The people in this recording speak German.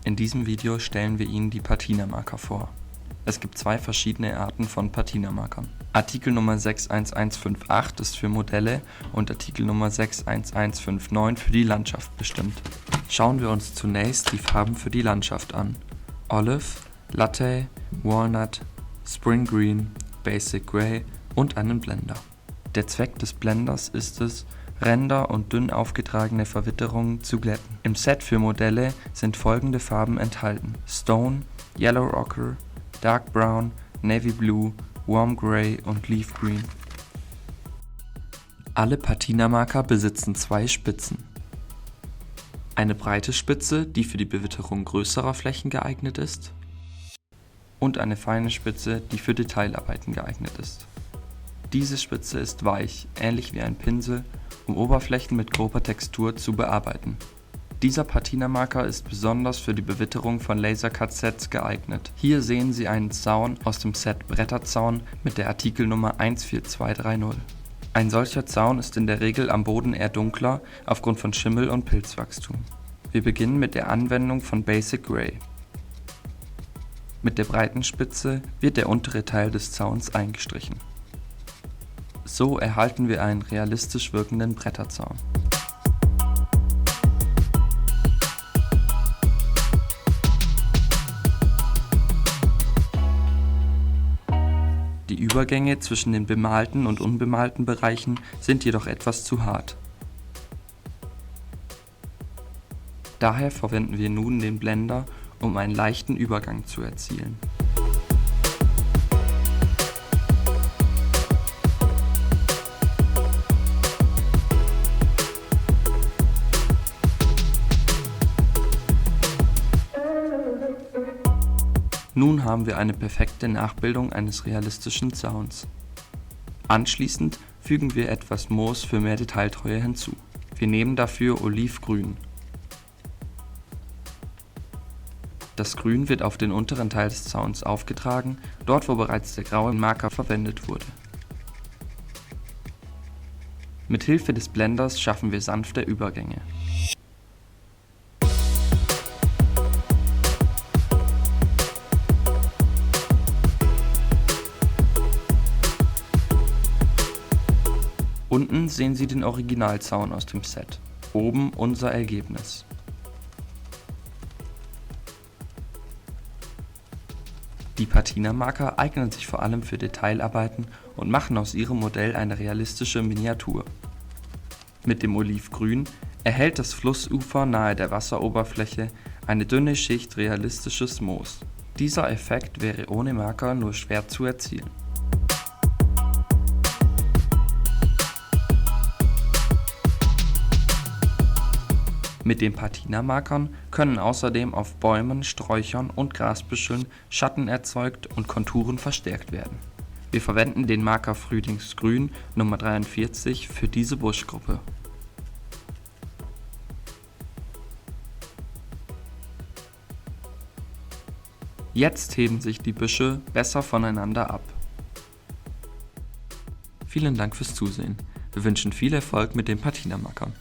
In diesem Video stellen wir Ihnen die Patinamarker vor. Es gibt zwei verschiedene Arten von Patinamarkern. Artikel Nummer 61158 ist für Modelle und Artikel Nummer 61159 für die Landschaft bestimmt. Schauen wir uns zunächst die Farben für die Landschaft an. Olive, Latte, Walnut, Spring Green, Basic Grey und einen Blender. Der Zweck des Blenders ist es, Ränder und dünn aufgetragene Verwitterungen zu glätten. Im Set für Modelle sind folgende Farben enthalten: Stone, Yellow Ochre, Dark Brown, Navy Blue, Warm Grey und Leaf Green. Alle Patinamarker besitzen zwei Spitzen. Eine breite Spitze, die für die Bewitterung größerer Flächen geeignet ist, und eine feine Spitze, die für Detailarbeiten geeignet ist. Diese Spitze ist weich, ähnlich wie ein Pinsel, um Oberflächen mit grober Textur zu bearbeiten. Dieser Patinamarker ist besonders für die Bewitterung von Lasercut-Sets geeignet. Hier sehen Sie einen Zaun aus dem Set Bretterzaun mit der Artikelnummer 14230. Ein solcher Zaun ist in der Regel am Boden eher dunkler aufgrund von Schimmel und Pilzwachstum. Wir beginnen mit der Anwendung von Basic Grey. Mit der breiten Spitze wird der untere Teil des Zauns eingestrichen. So erhalten wir einen realistisch wirkenden Bretterzaun. Die Übergänge zwischen den bemalten und unbemalten Bereichen sind jedoch etwas zu hart. Daher verwenden wir nun den Blender, um einen leichten Übergang zu erzielen. Nun haben wir eine perfekte Nachbildung eines realistischen Zauns. Anschließend fügen wir etwas Moos für mehr Detailtreue hinzu. Wir nehmen dafür Olivgrün. Das Grün wird auf den unteren Teil des Zauns aufgetragen, dort wo bereits der graue Marker verwendet wurde. Mit Hilfe des Blenders schaffen wir sanfte Übergänge. Unten sehen Sie den Originalzaun aus dem Set, oben unser Ergebnis. Die Patinamarker eignen sich vor allem für Detailarbeiten und machen aus Ihrem Modell eine realistische Miniatur. Mit dem Olivgrün erhält das Flussufer nahe der Wasseroberfläche eine dünne Schicht realistisches Moos. Dieser Effekt wäre ohne Marker nur schwer zu erzielen. Mit den Patinamarkern können außerdem auf Bäumen, Sträuchern und Grasbüscheln Schatten erzeugt und Konturen verstärkt werden. Wir verwenden den Marker Frühlingsgrün Nummer 43 für diese Buschgruppe. Jetzt heben sich die Büsche besser voneinander ab. Vielen Dank fürs Zusehen. Wir wünschen viel Erfolg mit den Patinamarkern.